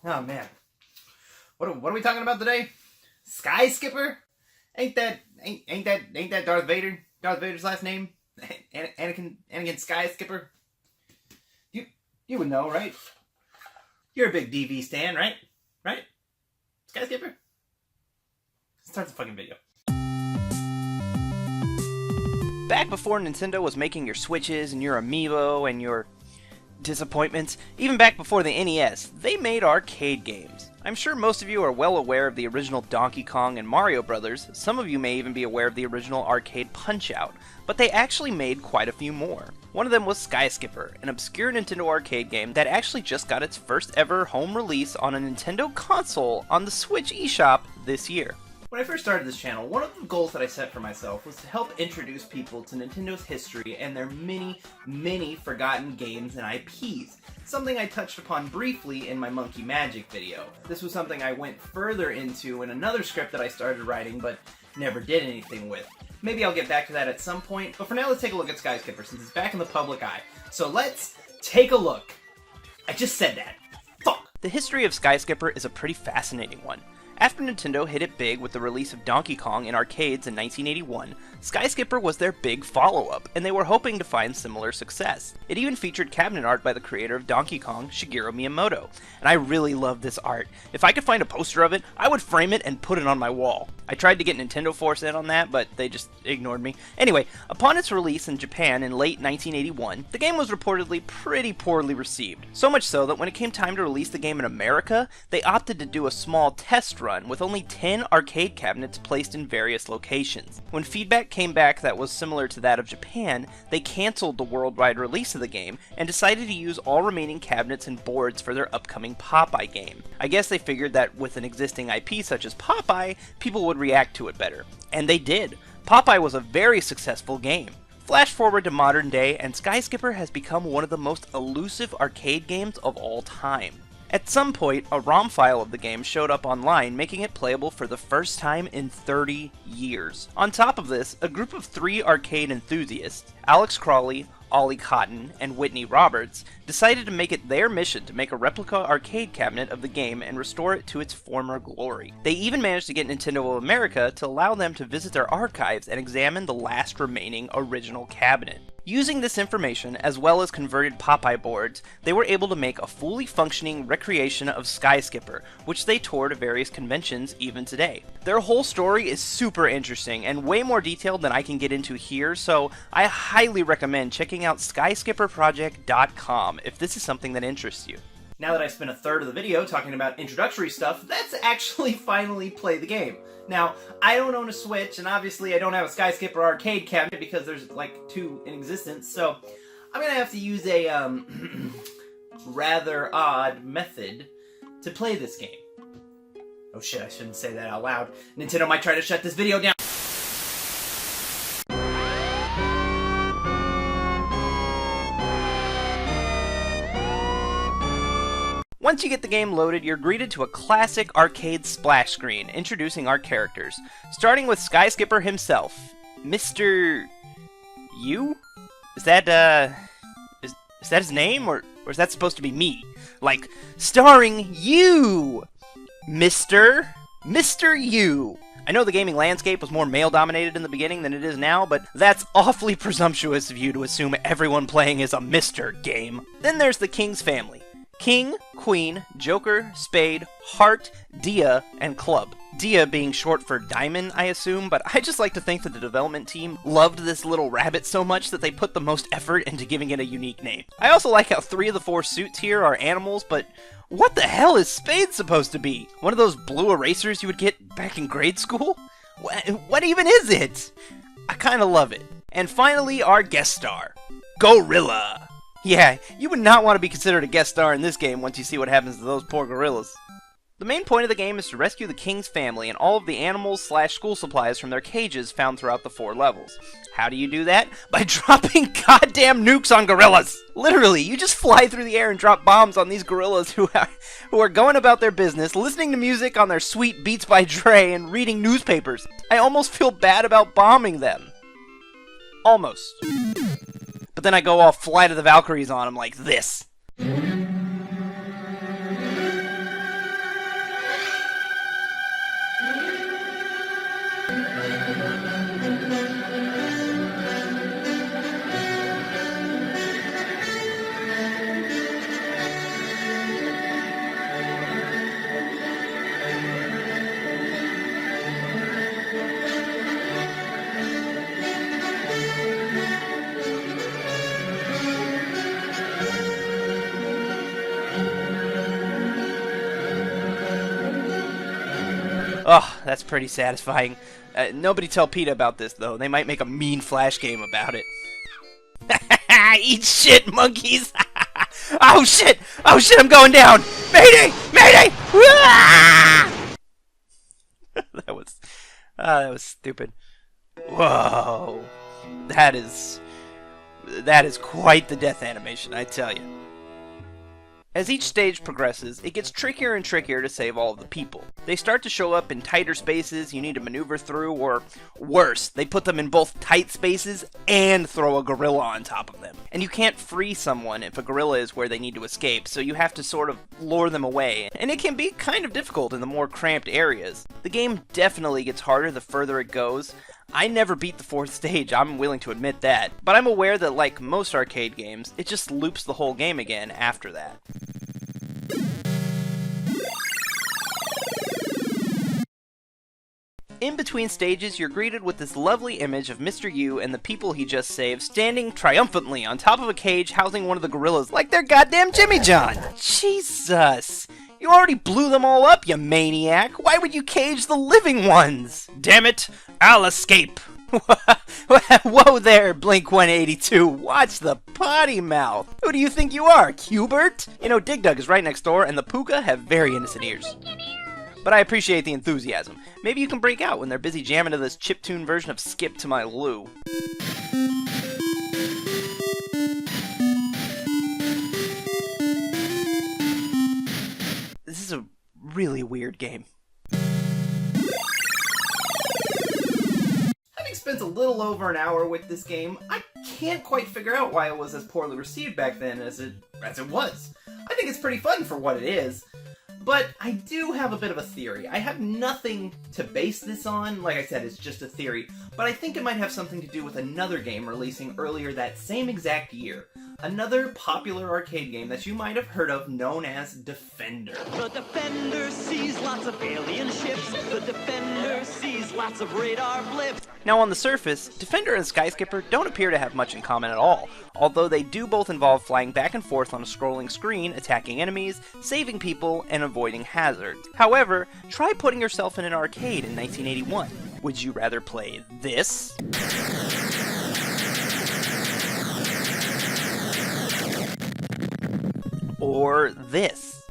Oh man, what are we talking about today? Sky Skipper? Ain't that Darth Vader? Darth Vader's last name? Anakin Sky Skipper? You would know, right? You're a big DV stan, right? Right? Sky Skipper? Start the fucking video. Back before Nintendo was making your Switches and your Amiibo and your disappointments, even back before the NES, they made arcade games. I'm sure most of you are well aware of the original Donkey Kong and Mario Brothers. Some of you may even be aware of the original arcade Punch-Out, but they actually made quite a few more. One of them was Sky Skipper, an obscure Nintendo arcade game that actually just got its first ever home release on a Nintendo console on the Switch eShop this year. When I first started this channel, one of the goals that I set for myself was to help introduce people to Nintendo's history and their many forgotten games and IPs. Something I touched upon briefly in my Monkey Magic video. This was something I went further into in another script that I started writing but never did anything with. Maybe I'll get back to that at some point, but for now let's take a look at Sky Skipper since it's back in the public eye. So let's take a look. I just said that. Fuck! The history of Sky Skipper is a pretty fascinating one. After Nintendo hit it big with the release of Donkey Kong in arcades in 1981, Sky Skipper was their big follow-up, and they were hoping to find similar success. It even featured cabinet art by the creator of Donkey Kong, Shigeru Miyamoto, and I really love this art. If I could find a poster of it, I would frame it and put it on my wall. I tried to get Nintendo Force in on that, but they just ignored me. Anyway, upon its release in Japan in late 1981, the game was reportedly pretty poorly received. So much so that when it came time to release the game in America, they opted to do a small test run with only 10 arcade cabinets placed in various locations. When feedback came back that was similar to that of Japan, they canceled the worldwide release of the game and decided to use all remaining cabinets and boards for their upcoming Popeye game. I guess they figured that with an existing IP such as Popeye, people would react to it better. And they did. Popeye was a very successful game. Flash forward to modern day, and Sky Skipper has become one of the most elusive arcade games of all time. At some point, a ROM file of the game showed up online, making it playable for the first time in 30 years. On top of this, a group of 3 arcade enthusiasts, Alex Crawley, Ollie Cotton, and Whitney Roberts, decided to make it their mission to make a replica arcade cabinet of the game and restore it to its former glory. They even managed to get Nintendo of America to allow them to visit their archives and examine the last remaining original cabinet. Using this information, as well as converted Popeye boards, they were able to make a fully functioning recreation of Sky Skipper, which they tour to various conventions even today. Their whole story is super interesting and way more detailed than I can get into here, so I highly recommend checking out SkyskipperProject.com if this is something that interests you. Now that I've spent a third of the video talking about introductory stuff, let's actually finally play the game. Now, I don't own a Switch, and obviously I don't have a Sky Skipper arcade cabinet because there's like 2 in existence, so I'm gonna have to use a rather odd method to play this game. Oh shit, I shouldn't say that out loud. Nintendo might try to shut this video down. Once you get the game loaded, you're greeted to a classic arcade splash screen introducing our characters, starting with Sky Skipper himself, Mr. U? Is that his name, or is that supposed to be me? Like, starring you, Mr. U. I know the gaming landscape was more male-dominated in the beginning than it is now, but that's awfully presumptuous of you to assume everyone playing is a Mr. game. Then there's the King's family. King, Queen, Joker, Spade, Heart, Dia, and Club. Dia being short for Diamond, I assume, but I just like to think that the development team loved this little rabbit so much that they put the most effort into giving it a unique name. I also like how 3 of the 4 suits here are animals, but what the hell is Spade supposed to be? One of those blue erasers you would get back in grade school? What even is it? I kinda love it. And finally, our guest star, Gorilla. Yeah, you would not want to be considered a guest star in this game once you see what happens to those poor gorillas. The main point of the game is to rescue the King's family and all of the animals/school supplies from their cages found throughout the 4 levels. How do you do that? By dropping goddamn nukes on gorillas! Literally, you just fly through the air and drop bombs on these gorillas who are going about their business, listening to music on their sweet Beats by Dre and reading newspapers. I almost feel bad about bombing them. Almost. But then I go all Flight of the Valkyries on them like this. That's pretty satisfying. Nobody tell PETA about this, though. They might make a mean Flash game about it. Eat shit, monkeys! Oh shit! Oh shit, I'm going down! Mayday! Mayday! That was stupid. Whoa. That is quite the death animation, I tell you. As each stage progresses, it gets trickier and trickier to save all of the people. They start to show up in tighter spaces you need to maneuver through, or worse, they put them in both tight spaces and throw a gorilla on top of them. And you can't free someone if a gorilla is where they need to escape, so you have to sort of lure them away, and it can be kind of difficult in the more cramped areas. The game definitely gets harder the further it goes. I never beat the 4th stage, I'm willing to admit that, but I'm aware that like most arcade games, it just loops the whole game again after that. In between stages, you're greeted with this lovely image of Mr. U and the people he just saved standing triumphantly on top of a cage housing one of the gorillas like they're goddamn Jimmy John! Jesus! You already blew them all up, you maniac! Why would you cage the living ones? Damn it, I'll escape! Whoa there, Blink-182, watch the potty mouth! Who do you think you are, Cubert? You know, Dig Dug is right next door, and the Puka have very innocent ears. But I appreciate the enthusiasm. Maybe you can break out when they're busy jamming to this chiptune version of Skip to My Lou. This is a really weird game. Having spent a little over an hour with this game, I can't quite figure out why it was as poorly received back then as it was. I think it's pretty fun for what it is. But I do have a bit of a theory. I have nothing to base this on. Like I said, it's just a theory. But I think it might have something to do with another game releasing earlier that same exact year. Another popular arcade game that you might have heard of known as Defender. The Defender sees lots of alien ships. The Defender sees lots of radar blips. Now on the surface, Defender and Skyskipper don't appear to have much in common at all, although they do both involve flying back and forth on a scrolling screen, attacking enemies, saving people, and avoiding hazards. However, try putting yourself in an arcade in 1981. Would you rather play this? Or this?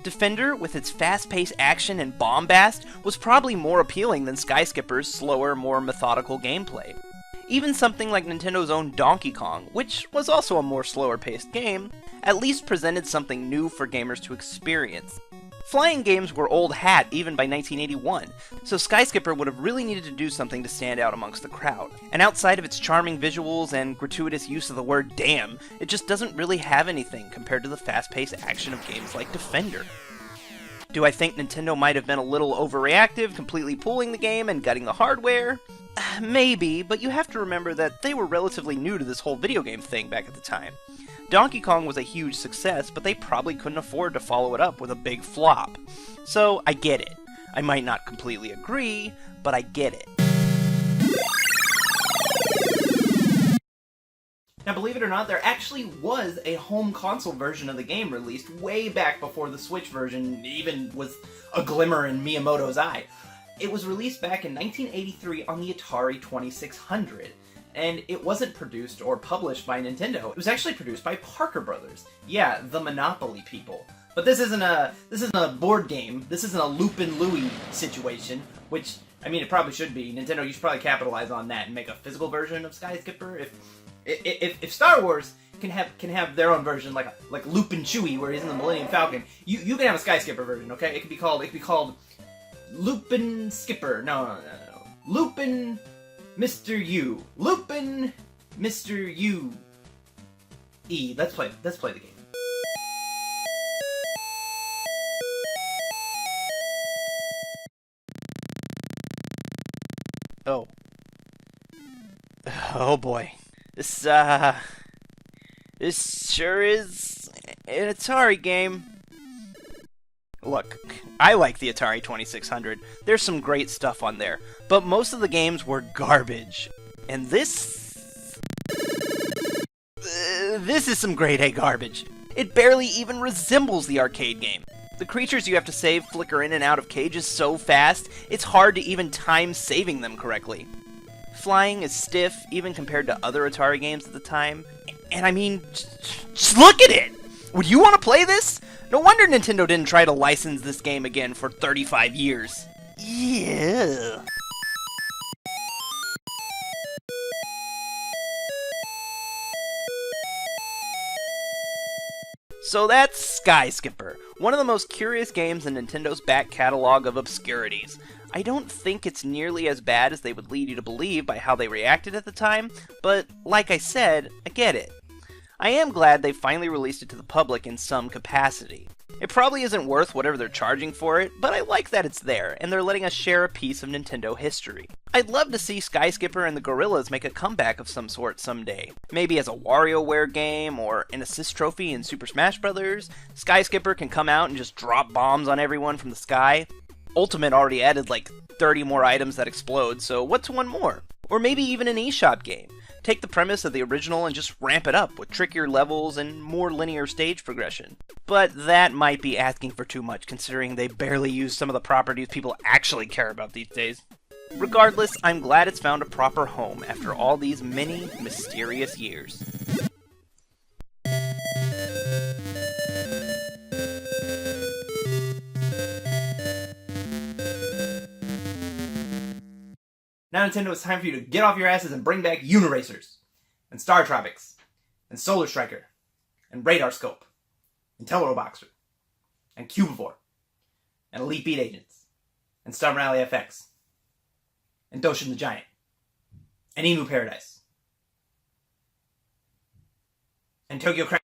Defender, with its fast-paced action and bombast, was probably more appealing than Skyskipper's slower, more methodical gameplay. Even something like Nintendo's own Donkey Kong, which was also a more slower-paced game, at least presented something new for gamers to experience. Flying games were old hat even by 1981, so Skyskipper would have really needed to do something to stand out amongst the crowd. And outside of its charming visuals and gratuitous use of the word damn, it just doesn't really have anything compared to the fast-paced action of games like Defender. Do I think Nintendo might have been a little overreactive, completely pulling the game and gutting the hardware? Maybe, but you have to remember that they were relatively new to this whole video game thing back at the time. Donkey Kong was a huge success, but they probably couldn't afford to follow it up with a big flop. So, I get it. I might not completely agree, but I get it. Now, believe it or not, there actually was a home console version of the game released way back before the Switch version even was a glimmer in Miyamoto's eye. It was released back in 1983 on the Atari 2600. And it wasn't produced or published by Nintendo. It was actually produced by Parker Brothers. Yeah, the Monopoly people. But this isn't a board game. This isn't a Lupin Louie situation, which, I mean, it probably should be. Nintendo, you should probably capitalize on that and make a physical version of Skyskipper. If Star Wars can have their own version, like Lupin Chewie, where he's in the Millennium Falcon, you can have a Skyskipper version, okay? It could be called Lupin Skipper. No. Lupin Mr. U. Lupin Mr. U. E. Let's play the game. Oh. Oh boy. This sure is an Atari game. Look, I like the Atari 2600. There's some great stuff on there, but most of the games were garbage. And this is some grade A garbage. It barely even resembles the arcade game. The creatures you have to save flicker in and out of cages so fast, it's hard to even time saving them correctly. Flying is stiff, even compared to other Atari games at the time. And I mean, just look at it! Would you want to play this? No wonder Nintendo didn't try to license this game again for 35 years. Yeah. So that's Sky Skipper, one of the most curious games in Nintendo's back catalog of obscurities. I don't think it's nearly as bad as they would lead you to believe by how they reacted at the time, but like I said, I get it. I am glad they finally released it to the public in some capacity. It probably isn't worth whatever they're charging for it, but I like that it's there, and they're letting us share a piece of Nintendo history. I'd love to see Sky Skipper and the Gorillas make a comeback of some sort someday. Maybe as a WarioWare game, or an assist trophy in Super Smash Bros. Sky Skipper can come out and just drop bombs on everyone from the sky. Ultimate already added like 30 more items that explode, so what's one more? Or maybe even an eShop game. Take the premise of the original and just ramp it up with trickier levels and more linear stage progression. But that might be asking for too much, considering they barely use some of the properties people actually care about these days. Regardless, I'm glad it's found a proper home after all these many mysterious years. Now, Nintendo, it's time for you to get off your asses and bring back Uniracers, and Star Tropics, and Solar Striker, and Radar Scope, and Teleroboxer, and Cubivore, and Elite Beat Agents, and Stubborn Rally FX, and Doshin the Giant, and Emu Paradise, and Tokyo Crash.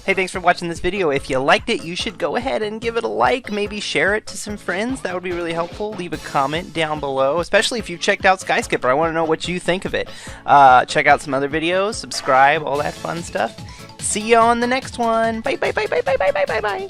Hey, thanks for watching this video. If you liked it, you should go ahead and give it a like, maybe share it to some friends. That would be really helpful. Leave a comment down below, especially if you've checked out Sky Skipper. I want to know what you think of it. Check out some other videos, subscribe, all that fun stuff. See you on the next one. Bye, bye, bye, bye, bye, bye, bye, bye, bye.